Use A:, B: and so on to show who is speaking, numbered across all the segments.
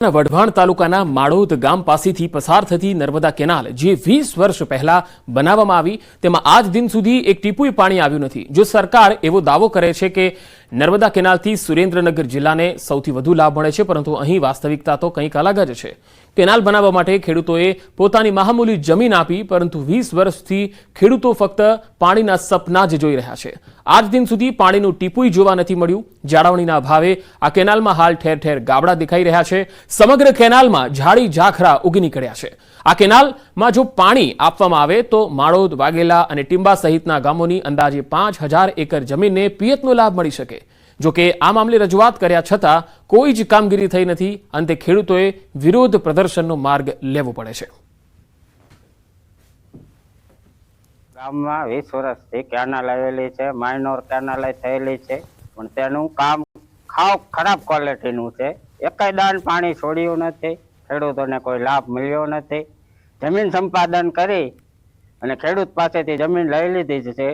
A: વઢવાણ તાલુકાના માળોદ ગામ પાસેથી પસાર થતી નર્મદા કેનાલ જે 20 વર્ષ પહેલા બનાવવામાં આવી તેમાં આજ દિન સુધી એક ટીપુય પાણી આવ્યું નથી। જો સરકાર એવો દાવો કરે છે કે નર્મદા કેનાલથી સુરેન્દ્રનગર જિલ્લાને સૌથી વધુ લાભ મળે છે, પરંતુ અહીં વાસ્તવિકતા તો કંઈક અલગ જ છે। કેનાલ બનાવવા માટે ખેડૂતોએ પોતાની મહામૂલી જમીન આપી, પરંતુ 20 વર્ષથી ખેડૂતો ફક્ત પાણીના સપના જ જોઈ રહ્યા છે। આજ દિન સુધી પાણીનું ટીપુય જોવા નથી મળ્યું। જાળવણીના અભાવે આ કેનાલમાં હાલ ઠેર ઠેર ગાબડા દેખાઈ રહ્યા છે। સમગ્ર કેનાલમાં ઝાડી ઝાખરા ઉગી નીકળ્યા છે। આ કેનાલમાં જો પાણી આપવામાં આવે તો માળોદ, વાઘેલા અને ટીંબા સહિતના ગામોની અંદાજે 5000 એકર જમીનને પિયતનો લાભ મળી શકે। જો કે આ મામલે રજૂઆત કર્યા છતાં કોઈ જ કામગીરી થઈ નથી। અંતે ખેડૂતોએ વિરોધ પ્રદર્શનનો માર્ગ લેવો પડે છે।
B: ગામમાં 20 વર્ષથી કેનાલ આવેલી છે, માઇનોર કેનાલ થયેલી છે, પણ તેનું કામ ખરાબ ક્વોલિટીનું છે। એકેય દાણ પાણી છોડ્યું નથી, ખેડૂતોને કોઈ લાભ મળ્યો નથી। જમીન સંપાદન કરી અને ખેડૂત પાસેથી જમીન લઈ લીધી છે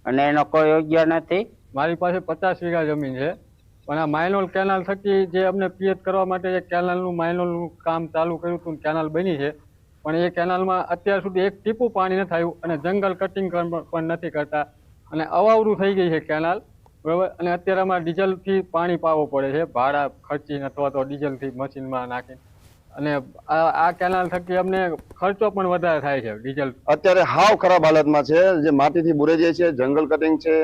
B: અને એનો કોઈ યોગ્ય નથી।
C: મારી પાસે 50 વીઘા જમીન છે, પણ આ માઇનોર કેનાલ થકી જે અમને પિયત કરવા માટે એક કેનાલનું માઇનોરનું કામ ચાલુ કર્યું હતું, કેનાલ બની છે, પણ એ કેનાલમાં અત્યાર સુધી એક ટીપું પાણી નથી આવ્યું અને જંગલ કટિંગ પણ નથી કરતા અને અવાવરું થઈ ગઈ છે કેનાલ, બરાબર। અને અત્યારે આમાં ડીઝલથી પાણી પાવવું પડે છે, ભાડા ખર્ચીને અથવા તો ડીઝલથી મશીનમાં નાખીને, અને આ કેનાલ થકી અમને ખર્ચો પણ વધારે થાય છે। ડીઝલ
D: અત્યારે હાવ ખરાબ હાલતમાં છે, જે માટીથી બુરે જાય છે, જંગલ કટિંગ છે,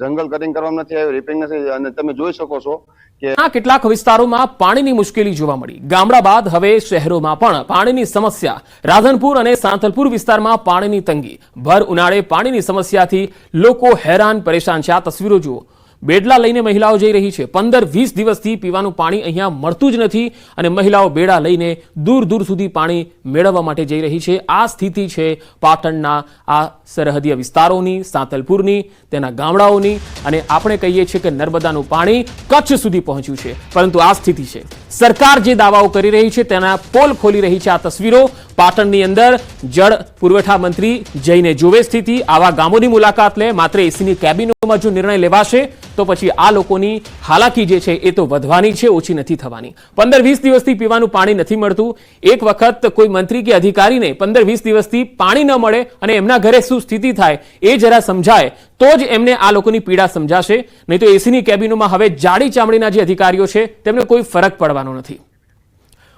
D: જંગલ કટિંગ કરવામાં નથી આવ્યું, રિપેરિંગ નથી, અને તમે જોઈ શકો છો કે
A: કેટલાક વિસ્તારોમાં પાણીની મુશ્કેલી જોવા મળી। ગામડા બાદ હવે શહેરોમાં પણ પાણીની સમસ્યા। રાધનપુર અને સાંતલપુર વિસ્તારમાં પાણીની તંગી। ભર ઉનાળે પાણીની સમસ્યાથી લોકો હેરાન પરેશાન છે। આ તસવીરો જુઓ, બેડલા લઈને મહિલાઓ જઈ રહી છે। 15-20 દિવસથી પીવાનું પાણી અહીંયા મળતું જ નથી અને મહિલાઓ બેડા લઈને દૂર દૂર સુધી પાણી મેળવવા માટે જઈ રહી છે। આ સ્થિતિ છે પાટણના આ સરહદીય વિસ્તારોની, સાંતલપુરની, તેના ગામડાઓની, અને આપણે કહીએ છીએ કે નર્મદાનું પાણી કચ્છ સુધી પહોંચ્યું છે, પરંતુ આ સ્થિતિ છે। સરકાર જે દાવાઓ કરી રહી છે તેના પોલ ખોલી રહી છે। આ તસવીરો પાટણની અંદર જળ પુરવઠા મંત્રી જઈને જોવે સ્થિતિ, આવા ગામોની મુલાકાત લે, માત્ર એસીની કેબિનોમાં જો નિર્ણય લેવાશે તો પછી આ લોકોની હાલાકી જે છે એ તો વધવાની છે, ઓછી નથી થવાની। 15-20 દિવસથી પીવાનું પાણી નથી મળતું। એક વખત કોઈ મંત્રી કે અધિકારીને 15-20 દિવસથી પાણી ન મળે અને એમના ઘરે શું સ્થિતિ થાય એ જરા સમજાય તો જ એમને આ લોકોની પીડા સમજાશે, નહીં તો એસીની કેબિનોમાં હવે જાડી ચામડીના જે અધિકારીઓ છે તેમને કોઈ ફરક પડવાનો નથી।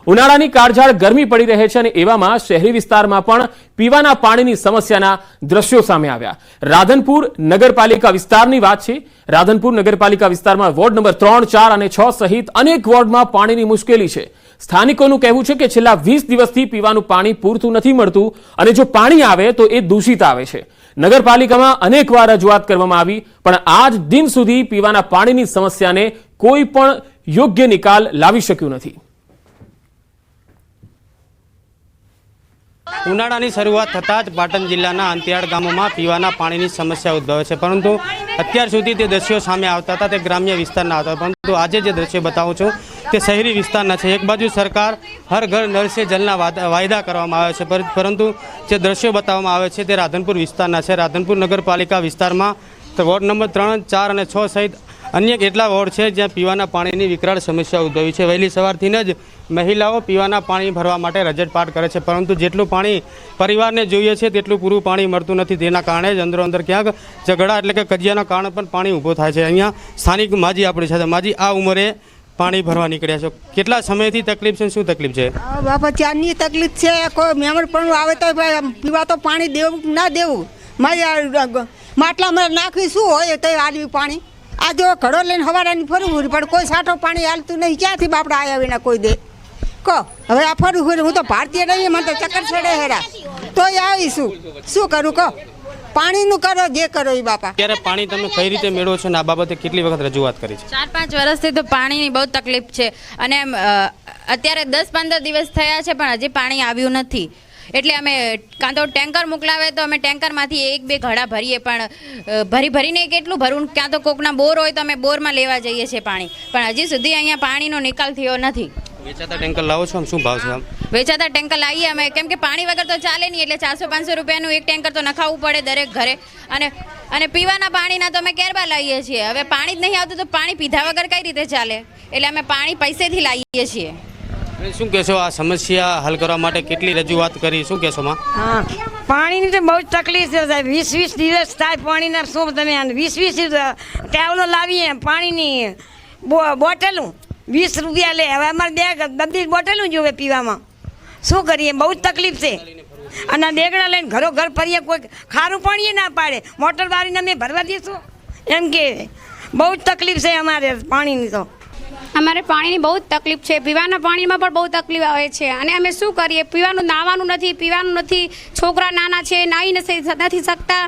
A: ઉનાળાની કાળઝાળ ગરમી પડી રહે છે અને એવામાં શહેરી વિસ્તારમાં પણ પીવાના પાણીની સમસ્યાના દ્રશ્યો સામે આવ્યા। રાધનપુર નગરપાલિકા વિસ્તારની વાત છે। રાધનપુર નગરપાલિકા વિસ્તારમાં વોર્ડ નંબર 3, 4 અને 6 સહિત અનેક વોર્ડમાં પાણીની મુશ્કેલી છે। સ્થાનિકોનું કહેવું છે કે છેલ્લા 20 દિવસથી પીવાનું પાણી પૂરતું નથી મળતું અને જો પાણી આવે તો એ દૂષિત આવે છે। નગરપાલિકામાં અનેકવાર રજૂઆત કરવામાં આવી, પણ આજ દિન સુધી પીવાના પાણીની સમસ્યાને કોઈ પણ યોગ્ય નિકાલ લાવી શક્યું નથી।
E: ઉનાળાની શરૂઆત થતાં જ પાટણ જિલ્લાના અંતરિયાળ ગામોમાં પીવાના પાણીની સમસ્યા ઉદ્ભવે છે, પરંતુ અત્યાર સુધી તે દ્રશ્યો સામે આવતા હતા તે ગ્રામ્ય વિસ્તારના હતા, પરંતુ આજે જે દ્રશ્યો બતાવું છું તે શહેરી વિસ્તારના છે। એક બાજુ સરકાર હર ઘર નળ સે જલના વાયદા કરવામાં આવે છે, પરંતુ જે દ્રશ્યો બતાવવામાં આવે છે તે રાધનપુર વિસ્તારના છે। રાધનપુર નગરપાલિકા વિસ્તારમાં વોર્ડ નંબર 3, 4 અને 6 સહિત અન્ય કેટલા વોર્ડ છે જ્યાં પીવાના પાણીની વિકરાળ સમસ્યા ઉદ્ભવી છે। વહેલી સવારથી જ મહિલાઓ પીવાના પાણી ભરવા માટે રજટપાટ કરે છે, પરંતુ જેટલું પાણી પરિવારને જોઈએ છે તેટલું પૂરું પાણી મળતું નથી। તેના કારણે જ અંદરો ક્યાંક ઝઘડા એટલે કે કજિયાના કારણે પણ પાણી ઊભો થાય છે। અહીંયા સ્થાનિક માજી આપણી સાથે। માજી, આ ઉંમરે પાણી ભરવા નીકળ્યા છો, કેટલા સમયથી તકલીફ છે, શું તકલીફ છે?
F: બાપા ચારની તકલીફ છે, કોઈ મહેમાન પણ આવે તો પીવા તો પાણી દેવું ના દેવું, માટલામાં નાખવી શું હોય તો આલવી પાણી। આ જો ઘડો લઈને હવારાની ફરવું પણ કોઈ સાઠો પાણી હાલતું નહીં, ક્યાંથી બાપડા આવ્યા વિના કોઈ દે કહો। હવે આ ફરવું ફરું, હું તો ભારતીય નહીં, મને તો ચક્કર ચડે હેરા, તો આવીશું શું કરું કહો? પાણીનું કરો જે કરો એ બાપા।
E: અત્યારે પાણી તમે કઈ રીતે મેળવો છો ને આ બાબતે કેટલી વખત રજૂઆત કરી છે?
G: 4-5 વર્ષથી તો પાણીની બહુ તકલીફ છે અને અત્યારે 10-15 દિવસ થયા છે પણ હજી પાણી આવ્યું નથી। એટલે અમે કાં તો ટેન્કર મોકલાવે તો અમે ટેન્કરમાંથી 1-2 ઘડા ભરીએ, પણ ભરીને કેટલું ભરવું, ક્યાં તો કોકના બોર હોય તો અમે બોરમાં લેવા જઈએ છીએ પાણી, પણ હજી સુધી અહીંયા પાણીનો નિકાલ થયો નથી।
E: વેચાતા ટેન્કર લાવો છો, શું ભાવ છે?
G: વેચાતા ટેન્કર લાવીએ અમે, કેમ કે પાણી વગર તો ચાલે નહીં, એટલે 400-500 રૂપિયાનું એક ટેન્કર તો નખાવવું પડે દરેક ઘરે, અને પીવાના પાણીના તો અમે કેરબા લાવીએ છીએ। હવે પાણી જ નહીં આવતું તો પાણી પીધા વગર કઈ રીતે ચાલે, એટલે અમે પાણી પૈસેથી લાવીએ છીએ।
E: અને શું કહેશો આ સમસ્યા હલ કરવા માટે કેટલી રજૂઆત કરી, શું કહેશો માં?
H: હા, પાણીની તો બહુ જ તકલીફ છે સાહેબ. 20 દિવસ થાય પાણીના. શું તમે 20 ટેવલો લાવીએ પાણીની બોટલું 20 રૂપિયા લે. હવે અમારે બધી બોટલું જોવે પીવામાં. શું કરીએ, બહુ જ તકલીફ છે. અને દેગડા લઈને ઘરો ઘર ફરીએ, કોઈ ખારું પાણી ના પાડે. મોટર વાળીને અમે ભરવા દઈશું એમ કે બહુ જ તકલીફ છે અમારે પાણીની. તો
I: અમારે પાણીની બહુ જ તકલીફ છે. પીવાના પાણીમાં પણ બહુ તકલીફ આવે છે. અને અમે શું કરીએ, પીવાનું નાહવાનું નથી, પીવાનું નથી. છોકરા નાના છે, નાહી નથી શકતા.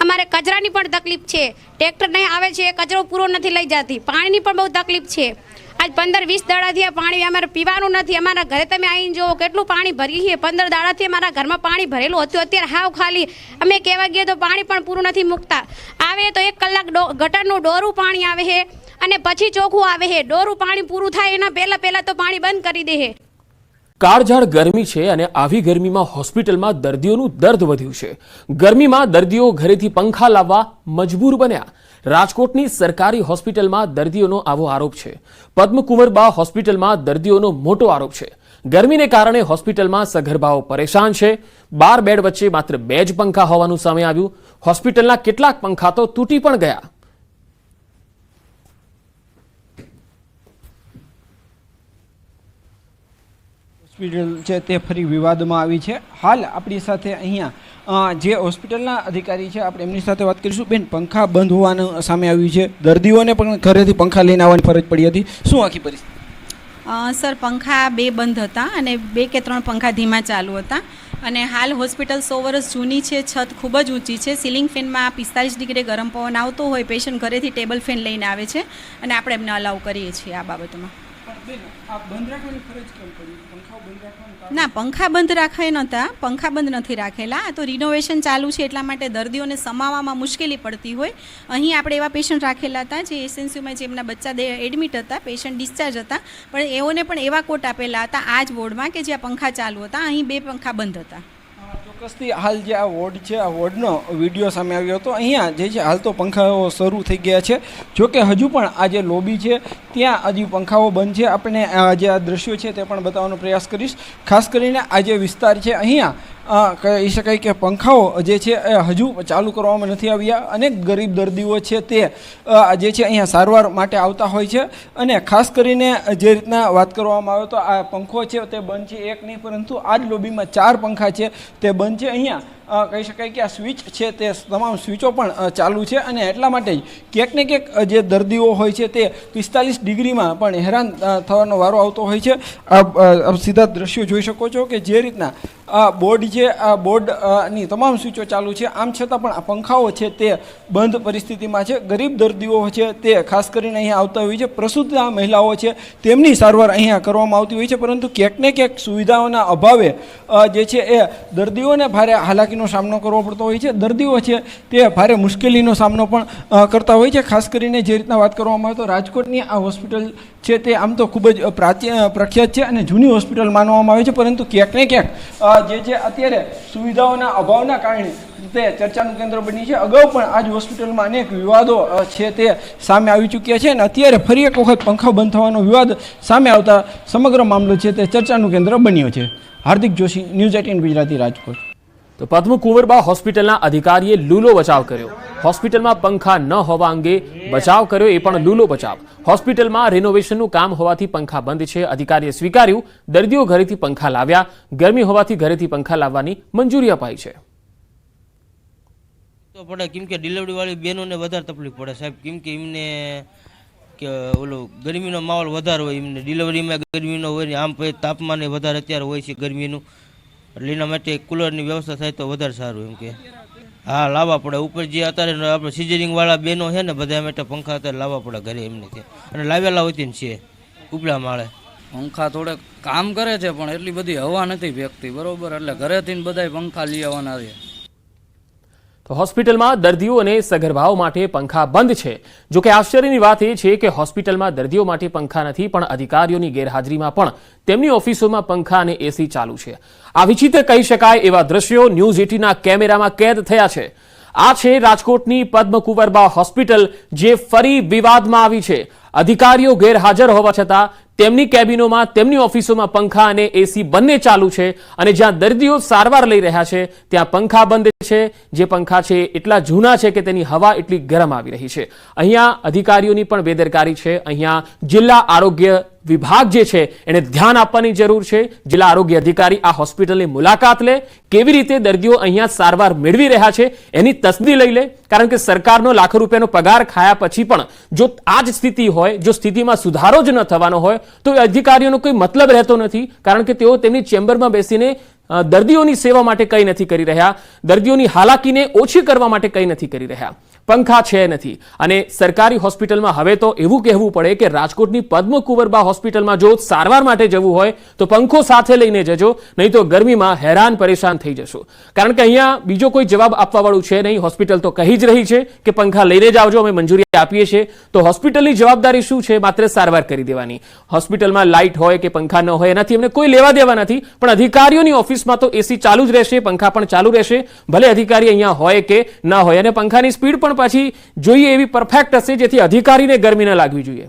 I: અમારે કચરાની પણ તકલીફ છે. ટ્રેક્ટર નહીં આવે છે, કચરો પૂરો નથી લઈ જતી. પાણીની પણ બહુ તકલીફ છે. આજ 15-20 દાડાથી આ પાણી અમારે પીવાનું નથી. અમારા ઘરે તમે આવીને જુઓ કેટલું પાણી ભરીએ છીએ. 15 દાડાથી અમારા ઘરમાં પાણી ભરેલું હતું, અત્યારે હાવ ખાલી. અમે કહેવા ગઈએ તો પાણી પણ પૂરું નથી મૂકતા. આવે તો 1 કલાક ગટરનું ડોરું પાણી આવે છે અને પછી ચોખ્ખું આવે છે. ડોરું પાણી પૂરું થાય એના પહેલા તો પાણી બંધ કરી દે છે.
A: કાળઝાળ ગરમી છે અને આવી ગરમીમાં હોસ્પિટલમાં દર્દીઓનું દર્દ વધ્યું છે. ગરમીમાં દર્દીઓ ઘરેથી પંખા લાવવા મજબૂર બન્યા. રાજકોટની સરકારી હોસ્પિટલમાં દર્દીઓનો આવો આરોપ છે. પદ્મકુંવરબા હોસ્પિટલમાં દર્દીઓનો મોટો આરોપ છે. ગરમીને કારણે હોસ્પિટલમાં સગર્ભાઓ પરેશાન છે. 12 બેડ વચ્ચે માત્ર 2 જ પંખા હોવાનું સામે આવ્યું. હોસ્પિટલના કેટલાક પંખા તો તૂટી પણ ગયા.
J: હોસ્પિટલ છે તે ફરી વિવાદમાં આવી છે. હાલ આપણી સાથે અહીંયા જે હોસ્પિટલના અધિકારી છે, આપણે એમની સાથે વાત કરીશું. બેન, પંખા બંધ હોવાનું સામે આવ્યું છે, દર્દીઓને પણ ઘરેથી પંખા લઈને આવવાની ફરજ પડી હતી. શું આખી પરિસ્થિતિ?
K: સર, પંખા 2 બંધ હતા અને 2 કે 3 પંખા ધીમા ચાલુ હતા. અને હાલ હોસ્પિટલ 100 વર્ષ જૂની છે. છત ખૂબ જ ઊંચી છે. સીલિંગ ફેનમાં 45 ડિગ્રી ગરમ પવન આવતો હોય, પેશન્ટ ઘરેથી ટેબલ ફેન લઈને આવે છે અને આપણે એમને અલાઉ કરીએ છીએ આ બાબતમાં. ના, પંખા બંધ રાખાય નહોતા. પંખા બંધ નથી રાખેલા. આ તો રિનોવેશન ચાલુ છે એટલા માટે દર્દીઓને સમાવવામાં મુશ્કેલી પડતી હોય. અહીં આપણે એવા પેશન્ટ રાખેલા હતા જે એસએનસીયુમાં જેમના બચ્ચા એડમિટ હતા, પેશન્ટ ડિસ્ચાર્જ હતા, પણ એઓને પણ એવા કોટ આપેલા હતા આ જ વોર્ડમાં કે જ્યાં પંખા ચાલુ હતા. અહીં 2 પંખા બંધ હતા.
J: ચોક્કસથી હાલ જે આ વોર્ડ છે, આ વોર્ડનો વિડીયો સામે આવ્યો હતો. અહીંયા જે છે હાલ તો પંખાઓ શરૂ થઈ ગયા છે. જોકે હજુ પણ આ જે લોબી છે ત્યાં હજી પંખાઓ બંધ છે. આપણે જે આ દ્રશ્યો છે તે પણ બતાવવાનો પ્રયાસ કરીશ. ખાસ કરીને આ જે વિસ્તાર છે અહીંયા કહી શકાય કે પંખાઓ જે છે એ હજુ ચાલુ કરવામાં નથી આવ્યા. અનેક ગરીબ દર્દીઓ છે તે જે છે અહીંયા સારવાર માટે આવતા હોય છે. અને ખાસ કરીને જે રીતના વાત કરવામાં આવે તો આ પંખો છે તે બંધ છે. એક નહીં પરંતુ આ જ લોબીમાં 4 પંખા છે તે બંધ છે. અહીંયા કહી શકાય કે આ સ્વિચ છે તે તમામ સ્વિચો પણ ચાલુ છે. અને એટલા માટે જ ક્યાંક ને ક્યાંક જે દર્દીઓ હોય છે તે 45 ડિગ્રીમાં પણ હેરાન થવાનો વારો આવતો હોય છે. આપ સીધા દ્રશ્યો જોઈ શકો છો કે જે રીતના આ બોર્ડ છે, આ બોર્ડની તમામ સ્વિચો ચાલુ છે. આમ છતાં પણ આ પંખાઓ છે તે બંધ પરિસ્થિતિમાં છે. ગરીબ દર્દીઓ છે તે ખાસ કરીને અહીંયા આવતા હોય છે. પ્રસૂત મહિલાઓ છે તેમની સારવાર અહીંયા કરવામાં આવતી હોય છે. પરંતુ ક્યાંક ને ક્યાંક સુવિધાઓના અભાવે જે છે એ દર્દીઓને ભારે હાલાકીનો સામનો કરવો પડતો હોય છે. દર્દીઓ છે તે ભારે મુશ્કેલીનો સામનો પણ કરતા હોય છે. ખાસ કરીને જે રીતના વાત કરવામાં આવે તો રાજકોટની આ હોસ્પિટલ છે તે આમ તો ખૂબ જ પ્રખ્યાત છે અને જૂની હોસ્પિટલ માનવામાં આવે છે. પરંતુ ક્યાંક ને ક્યાંક જે છે અત્યારે સુવિધાઓના અભાવના કારણે તે ચર્ચાનું કેન્દ્ર બની છે. અગાઉ પણ આ જ હોસ્પિટલમાં અનેક વિવાદો છે તે સામે આવી ચૂક્યા છે અને અત્યારે ફરી એક વખત પંખા બંધ થવાનો વિવાદ સામે આવતા સમગ્ર મામલો છે તે ચર્ચાનું કેન્દ્ર બન્યો છે. હાર્દિક જોશી, ન્યૂઝ 18 ગુજરાતી, રાજકોટ.
A: તો પદ્મકુંવરબા હોસ્પિટલના અધિકારીએ લૂલો બચાવ કર્યો. હોસ્પિટલમાં પંખા ન હોવા અંગે બચાવ કર્યો, એ પણ લૂલો બચાવ. હોસ્પિટલમાં રિનોવેશનનું કામ હોવાથી પંખા બંધ છે. અધિકારીએ સ્વીકાર્યું, દર્દીઓ ઘરેથી પંખા લાવ્યા. ગરમી હોવાથી ઘરેથી પંખા લાવવાની મંજૂરી અપાઈ છે.
L: તો પડે કેમ કે ડિલિવરી વાળી બહેનોને વધારે તકલીફ પડે સાહેબ, કેમ કે એમને કે ઓલો ગરમીનો માહોલ વધારે હોય, એમને ડિલિવરીમાં ગરમીનો હોય, આમ પછી તાપમાન વધારે અત્યારે હોય છે ગરમીનું, એટલે એના માટે કુલરની વ્યવસ્થા થાય તો વધારે સારું. એમ કે હા લાવવા પડે. ઉપર જે અત્યારે આપણે સિઝરિંગ વાળા બહેનો છે ને બધા માટે પંખા અત્યારે લાવવા પડે ઘરે એમને ત્યાં, અને લાવેલા હોય ને છે ઉપલા માળે.
M: પંખા થોડે કામ કરે છે પણ એટલી બધી હવા નથી ફેંકતી, બરોબર, એટલે ઘરેથી બધા પંખા લઈ આવવાના છે.
A: તો હોસ્પિટલમાં દર્દીઓ અને સગર્ભાઓ માટે પંખા બંધ છે. જોકે આશ્ચર્યની વાત એ છે કે હોસ્પિટલમાં દર્દીઓ માટે પંખા નથી, પણ અધિકારીઓની ગેરહાજરીમાં પણ તેમની ઓફિસોમાં પંખા અને એસી ચાલુ છે. આ વિચિત્ર કહી શકાય એવા દ્રશ્યો ન્યૂઝ 18ના કેમેરામાં કેદ થયા છે. આ છે રાજકોટની પદ્મકુંવરબા હોસ્પિટલ, જે ફરી વિવાદમાં આવી છે. અધિકારીઓ ગેરહાજર હોવા છતાં તેમની કેબિનોમાં, તેમની ઓફિસોમાં પંખા અને એસી બંને ચાલુ છે અને જ્યાં દર્દીઓ સારવાર લઈ રહ્યા છે ત્યાં પંખા બંધ છે. જે પંખા છે એટલા જૂના છે કે તેની હવા એટલી ગરમ આવી રહી છે. અહીંયા અધિકારીઓની પણ બેદરકારી છે. અહીંયા જિલ્લા આરોગ્ય વિભાગ જે છે એને ધ્યાન આપવાની જરૂર છે. જિલ્લા આરોગ્ય અધિકારી આ હોસ્પિટલની મુલાકાત લે, કેવી રીતે દર્દીઓ અહીંયા સારવાર મેળવી રહ્યા છે એની તસદી લઈ લે. કારણ કે સરકારનો લાખો રૂપિયાનો પગાર ખાયા પછી પણ જો આ જ સ્થિતિ હોય, જો સ્થિતિમાં સુધારો જ ન થવાનો હોય તો એ અધિકારીઓનો કોઈ મતલબ રહેતો નથી. કારણ કે તેઓ તેમની ચેમ્બરમાં બેસીને દર્દીઓની સેવા માટે કંઈ નથી કરી રહ્યા, દર્દીઓની હાલાકીને ઓછી કરવા માટે કંઈ નથી કરી રહ્યા. પંખા છે નથી. અને સરકારી હોસ્પિટલમાં હવે તો એવું કહેવું પડે કે રાજકોટની પદ્મકુંવરબા હોસ્પિટલમાં જો સારવાર માટે જવું હોય તો પંખો સાથે લઈને જજો, નહીં તો ગરમીમાં હેરાન પરેશાન થઈ જશો. કારણ કે અહીંયા બીજો કોઈ જવાબ આપવા વાળું છે નહીં. હોસ્પિટલ તો કહી જ રહી છે કે પંખા લઈને જ આવજો, અમે મંજૂરી આપીએ છીએ. તો હોસ્પિટલની જવાબદારી શું છે? માત્ર સારવાર કરી દેવાની. હોસ્પિટલમાં લાઇટ હોય કે પંખા ન હોય એનાથી એમને કોઈ લેવા દેવા નથી. પણ અધિકારીઓની ઓફિસમાં તો એસી ચાલુ જ રહેશે, પંખા પણ ચાલુ રહેશે, ભલે અધિકારી અહીંયા હોય કે ન હોય. અને પંખાની સ્પીડ પણ પાછી જોઈએ એવી પરફેક્ટ હશે જેથી અધિકારીને ગરમી ન લાગવી જોઈએ.